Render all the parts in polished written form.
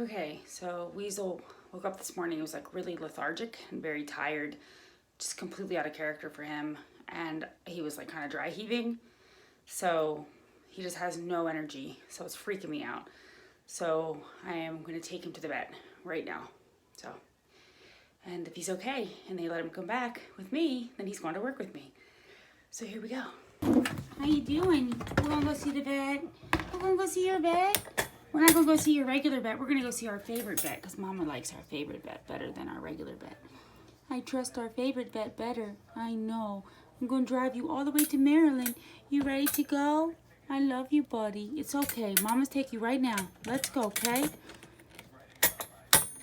Okay, so Weasel woke up this morning. He was like really lethargic and very tired, just completely out of character for him. And he was like kind of dry heaving. So he just has no energy. So it's freaking me out. So I am going to take him to the vet right now. And if he's okay and they let him come back with me, then he's going to work with me. So here we go. How you doing? We're going to go see the vet. We're going to go see your vet. We're not going to go see your regular vet. We're going to go see our favorite vet because Mama likes our favorite vet better than our regular vet. I trust our favorite vet better. I know. I'm going to drive you all the way to Maryland. You ready to go? I love you, buddy. It's okay. Mama's take you right now. Let's go, okay?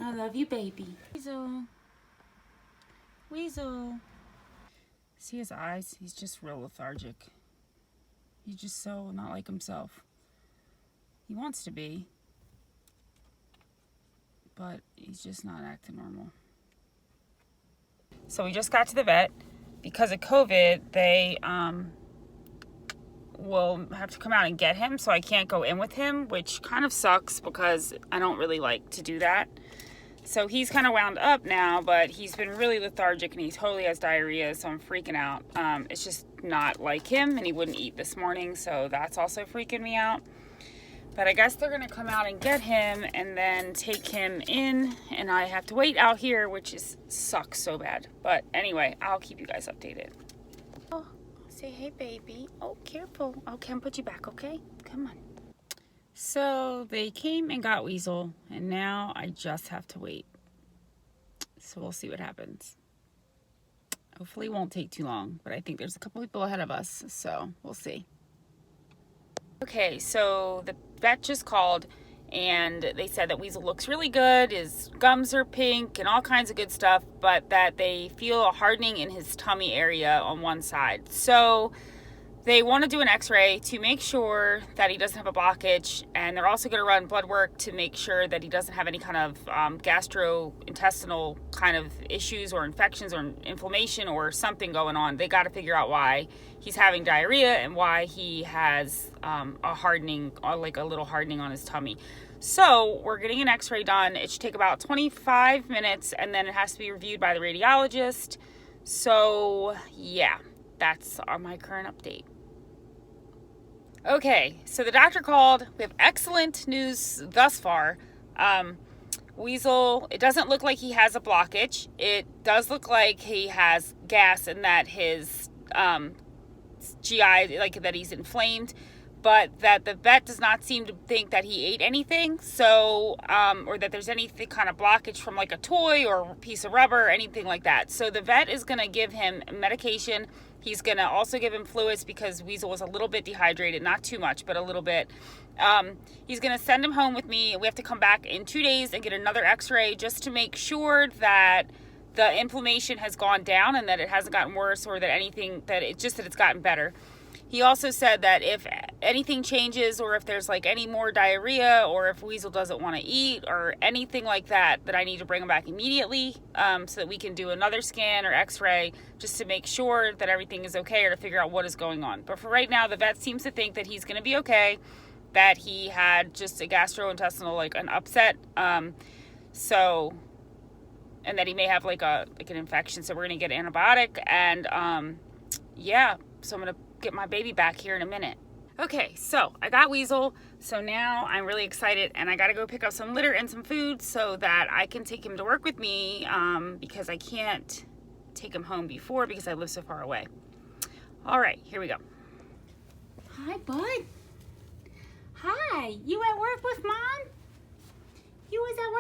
I love you, baby. Weasel. Weasel. See his eyes? He's just real lethargic. He's just so not like himself. He wants to be, but he's just not acting normal. So we just got to the vet. Because of COVID, they will have to come out and get him, so I can't go in with him, which kind of sucks because I don't really like to do that. So he's kind of wound up now, but he's been really lethargic and he totally has diarrhea, so I'm freaking out. It's just not like him, and he wouldn't eat this morning, so that's also freaking me out. But I guess they're going to come out and get him and then take him in, and I have to wait out here, which sucks so bad. But anyway, I'll keep you guys updated. Oh, say hey, baby. Oh, careful. Okay, I'll put you back, okay? Come on. So they came and got Weasel, and now I just have to wait. So we'll see what happens. Hopefully it won't take too long, but I think there's a couple people ahead of us, so we'll see. Okay, so the vet just called and they said that Weasel looks really good, his gums are pink and all kinds of good stuff, but that they feel a hardening in his tummy area on one side. So they want to do an x-ray to make sure that he doesn't have a blockage, and they're also going to run blood work to make sure that he doesn't have any kind of gastrointestinal kind of issues or infections or inflammation or something going on. They got to figure out why he's having diarrhea and why he has a hardening, like a little hardening on his tummy. So we're getting an x-ray done. It should take about 25 minutes, and then it has to be reviewed by the radiologist. So yeah, that's my current update. Okay, so the doctor called. We have excellent news thus far. Weasel, it doesn't look like he has a blockage. It does look like he has gas and that his GI, like that he's inflamed, but that the vet does not seem to think that he ate anything, so, or that there's any kind of blockage from like a toy or a piece of rubber or anything like that. So the vet is going to give him medication. He's going to also give him fluids because Weasel was a little bit dehydrated, not too much, but a little bit. He's going to send him home with me. We have to come back in 2 days and get another x-ray just to make sure that the inflammation has gone down and that it hasn't gotten worse, or that anything, that it's gotten better. He also said that if anything changes, or if there's like any more diarrhea, or if Weasel doesn't want to eat or anything like that, that I need to bring him back immediately, so that we can do another scan or x-ray just to make sure that everything is okay, or to figure out what is going on. But for right now, the vet seems to think that he's going to be okay, that he had just a gastrointestinal, like an upset, and that he may have like an infection. So we're going to get an antibiotic, and yeah, so I'm going to get my baby back here in a minute. Okay, so I got Weasel, so now I'm really excited, and I gotta go pick up some litter and some food so that I can take him to work with me, because I can't take him home before because I live so far away. All right, here we go. Hi, bud. Hi, you at work with Mom? You was at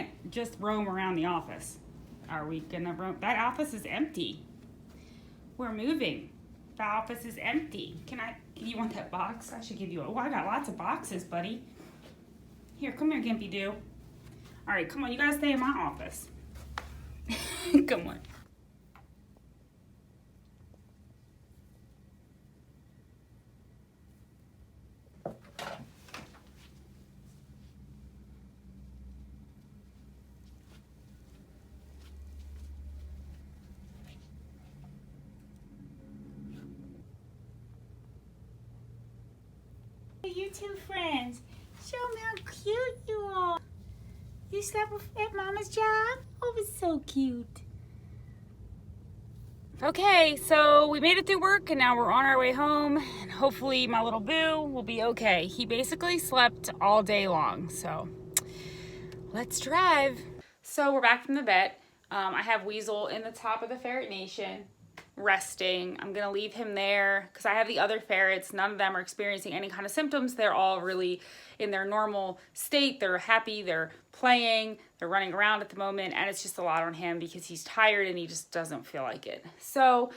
work? Just roam around the office. Are we gonna roam? That office is empty. We're moving. The office is empty. You want that box? I should give you I got lots of boxes, buddy. Here, come here, Gimpy Doo. All right, come on, you gotta stay in my office. Come on. You two friends. Show them how cute you are. You slept at Mama's job? Oh, it's so cute. Okay, so we made it through work and now we're on our way home and hopefully my little boo will be okay. He basically slept all day long, so let's drive. So we're back from the vet. I have Weasel in the top of the Ferret Nation, resting. I'm gonna leave him there because I have the other ferrets. None of them are experiencing any kind of symptoms. They're all really in their normal state. They're happy, they're playing, they're running around at the moment, and it's just a lot on him because he's tired and he just doesn't feel like it. So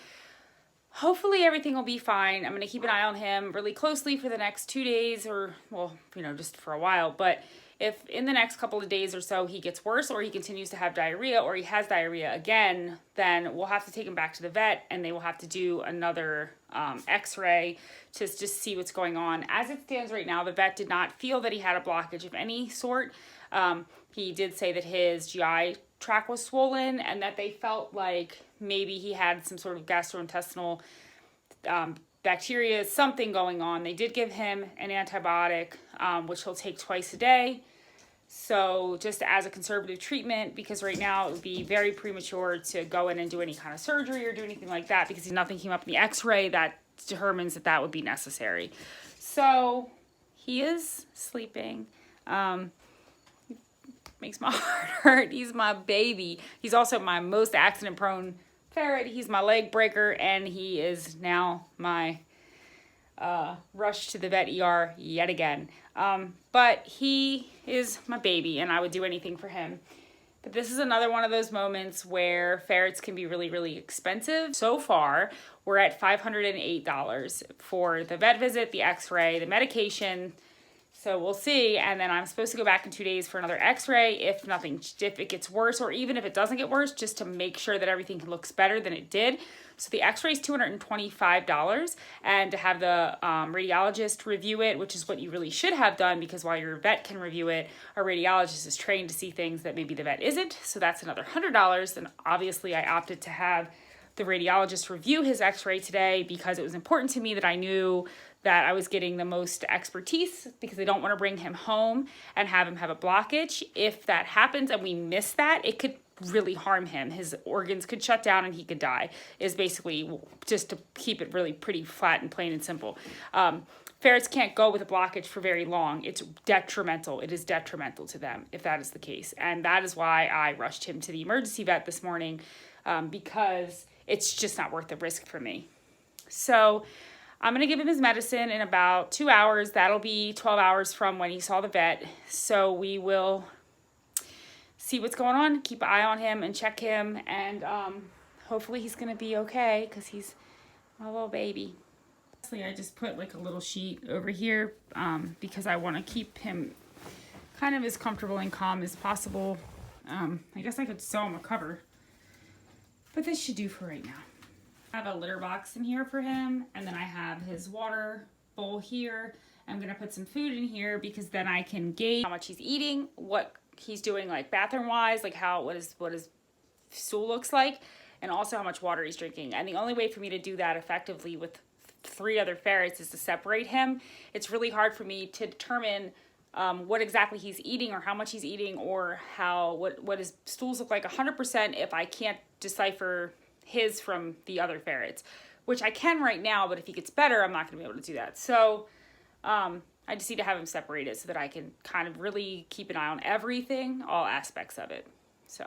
hopefully everything will be fine. I'm gonna keep an eye on him really closely for the next 2 days, or well, just for a while. But if in the next couple of days or so he gets worse or he continues to have diarrhea or he has diarrhea again, then we'll have to take him back to the vet and they will have to do another x-ray to just see what's going on. As it stands right now, the vet did not feel that he had a blockage of any sort. He did say that his GI tract was swollen and that they felt like maybe he had some sort of gastrointestinal bacteria, something going on. They did give him an antibiotic, which he'll take twice a day. So just as a conservative treatment, because right now it would be very premature to go in and do any kind of surgery or do anything like that because nothing came up in the x-ray that determines that that would be necessary. So he is sleeping. Makes my heart hurt. He's my baby. He's also my most accident prone ferret. He's my leg breaker and he is now my rush to the vet ER yet again. But he is my baby and I would do anything for him. But this is another one of those moments where ferrets can be really, really expensive. So far, we're at $508 for the vet visit, the x-ray, the medication. So we'll see. And then I'm supposed to go back in 2 days for another x-ray if it gets worse, or even if it doesn't get worse, just to make sure that everything looks better than it did. So the x-ray is $225, and to have the radiologist review it, which is what you really should have done, because while your vet can review it, a radiologist is trained to see things that maybe the vet isn't. So that's another $100. And obviously I opted to have the radiologist review his x-ray today because it was important to me that I knew that I was getting the most expertise, because I don't want to bring him home and have him have a blockage. If that happens and we miss that, it could really harm him. His organs could shut down and he could die, is basically, just to keep it really pretty flat and plain and simple. Ferrets can't go with a blockage for very long. It's detrimental. It is detrimental to them if that is the case. And that is why I rushed him to the emergency vet this morning, because it's just not worth the risk for me. So I'm going to give him his medicine in about 2 hours. That'll be 12 hours from when he saw the vet. So we will see what's going on, keep an eye on him and check him. And hopefully he's going to be okay because he's my little baby. I just put like a little sheet over here because I want to keep him kind of as comfortable and calm as possible. I guess I could sew him a cover, but this should do for right now. I have a litter box in here for him, and then I have his water bowl here. I'm going to put some food in here because then I can gauge how much he's eating, what he's doing like bathroom wise, like what his stool looks like, and also how much water he's drinking. And the only way for me to do that effectively with 3 other ferrets is to separate him. It's really hard for me to determine what exactly he's eating or how much he's eating or what his stools look like 100% if I can't decipher his from the other ferrets, which I can right now, but if he gets better, I'm not going to be able to do that. So I just need to have him separated so that I can kind of really keep an eye on everything, all aspects of it. So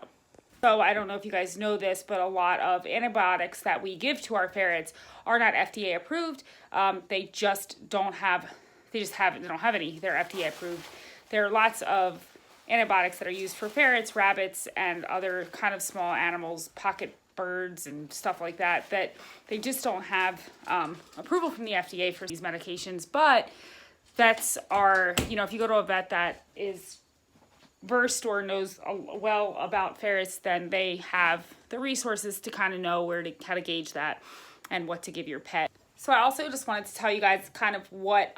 I don't know if you guys know this, but a lot of antibiotics that we give to our ferrets are not FDA approved. They don't have any. They're FDA approved. There are lots of antibiotics that are used for ferrets, rabbits, and other kind of small animals, pocket birds and stuff like that, that they just don't have approval from the FDA for these medications. But vets are, if you go to a vet that is versed or knows well about ferrets, then they have the resources to kind of know how to gauge that and what to give your pet. So I also just wanted to tell you guys kind of what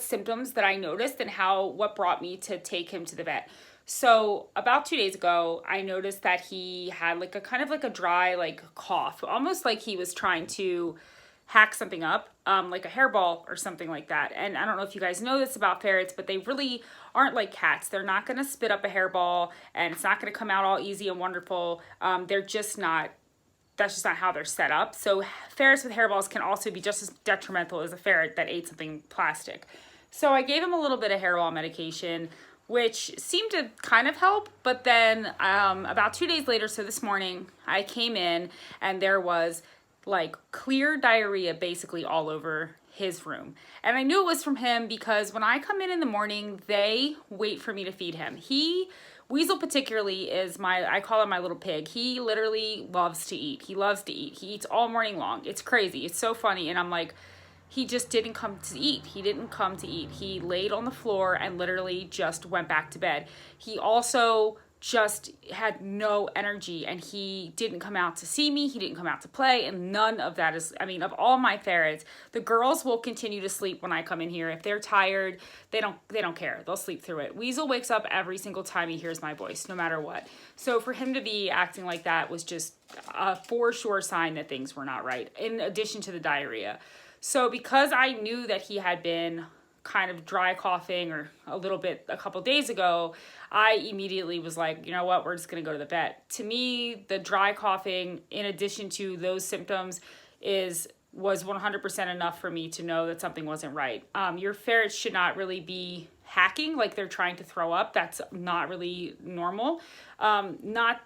symptoms that I noticed and what brought me to take him to the vet. So about 2 days ago, I noticed that he had like a kind of like a dry like cough, almost like he was trying to hack something up, like a hairball or something like that. And I don't know if you guys know this about ferrets, but they really aren't like cats. They're not going to spit up a hairball, and it's not going to come out all easy and wonderful. They're just not, that's just not how they're set up. So ferrets with hairballs can also be just as detrimental as a ferret that ate something plastic. So I gave him a little bit of hairball medication, which seemed to kind of help. But then about 2 days later, so this morning, I came in and there was like clear diarrhea basically all over his room. And I knew it was from him because when I come in the morning, they wait for me to feed him. Weasel particularly is I call him my little pig. He literally loves to eat. He loves to eat. He eats all morning long. It's crazy. It's so funny. And I'm like, he just didn't come to eat. He didn't come to eat. He laid on the floor and literally just went back to bed. He also just had no energy, and he didn't come out to see me. He didn't come out to play, and none of that is, I mean, of all my ferrets, the girls will continue to sleep when I come in here. If they're tired, they don't care. They'll sleep through it. Weasel wakes up every single time he hears my voice, no matter what. So for him to be acting like that was just a for sure sign that things were not right, in addition to the diarrhea. So because I knew that he had been kind of dry coughing or a little bit a couple days ago, I immediately was like, you know what, we're just going to go to the vet. To me, the dry coughing, in addition to those symptoms, was 100% enough for me to know that something wasn't right. Your ferrets should not really be hacking like they're trying to throw up. That's not really normal. Not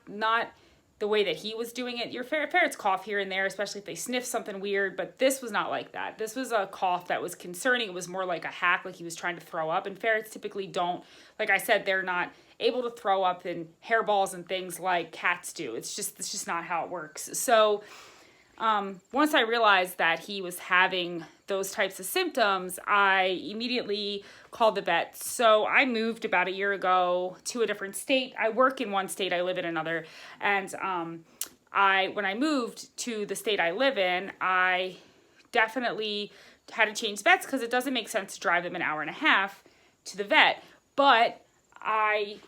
the way that he was doing it. Your ferrets cough here and there, especially if they sniff something weird, but this was not like that. This was a cough that was concerning. It was more like a hack, like he was trying to throw up, and ferrets typically don't, like I said, they're not able to throw up in hairballs and things like cats do. It's just not how it works. So once I realized that he was having those types of symptoms, I immediately called the vet. So I moved about a year ago to a different state. I work in one state, I live in another. And when I moved to the state I live in, I definitely had to change vets because it doesn't make sense to drive them an hour and a half to the vet. But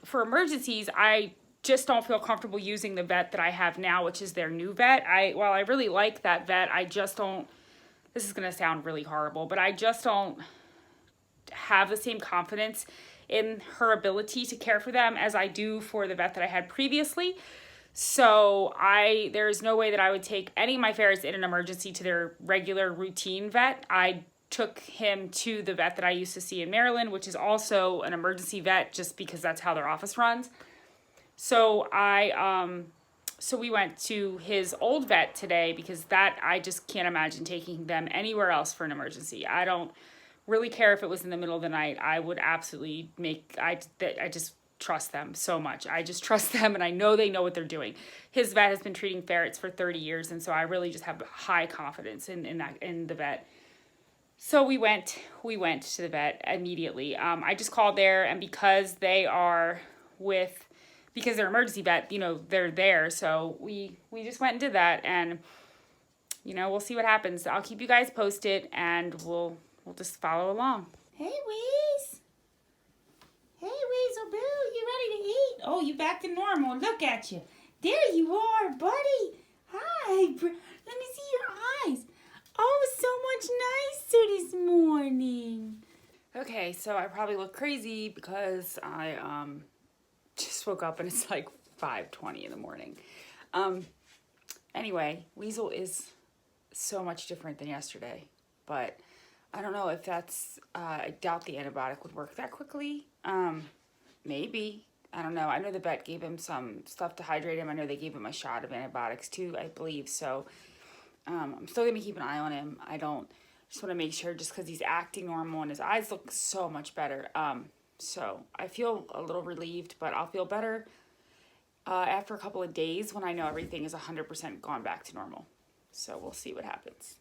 for emergencies, I just don't feel comfortable using the vet that I have now, which is their new vet. While I really like that vet, I just don't, this is going to sound really horrible, but I just don't have the same confidence in her ability to care for them as I do for the vet that I had previously. So there's no way that I would take any of my ferrets in an emergency to their regular routine vet. I took him to the vet that I used to see in Maryland, which is also an emergency vet, just because that's how their office runs. So so we went to his old vet today because I just can't imagine taking them anywhere else for an emergency. I don't really care if it was in the middle of the night. I would absolutely I just trust them so much. I just trust them, and I know they know what they're doing. His vet has been treating ferrets for 30 years, and so I really just have high confidence in the vet. So we went to the vet immediately. I just called there, and because they're emergency vet, they're there. So we just went and did that, and we'll see what happens. I'll keep you guys posted, and we'll just follow along. Hey, Weez. Hey, Weasel Boo, you ready to eat? Oh, you back to normal. Look at you. There you are, buddy. Hi. Let me see your eyes. Oh, so much nicer this morning. Okay, so I probably look crazy because I just woke up and it's like 5:20 in the morning. Anyway, Weasel is so much different than yesterday, but I don't know if that's, I doubt the antibiotic would work that quickly. Maybe, I don't know. I know the vet gave him some stuff to hydrate him. I know they gave him a shot of antibiotics too, I believe. So, I'm still gonna keep an eye on him. Just want to make sure, just because he's acting normal and his eyes look so much better. So I feel a little relieved, but I'll feel better after a couple of days when I know everything is 100% gone back to normal. So we'll see what happens.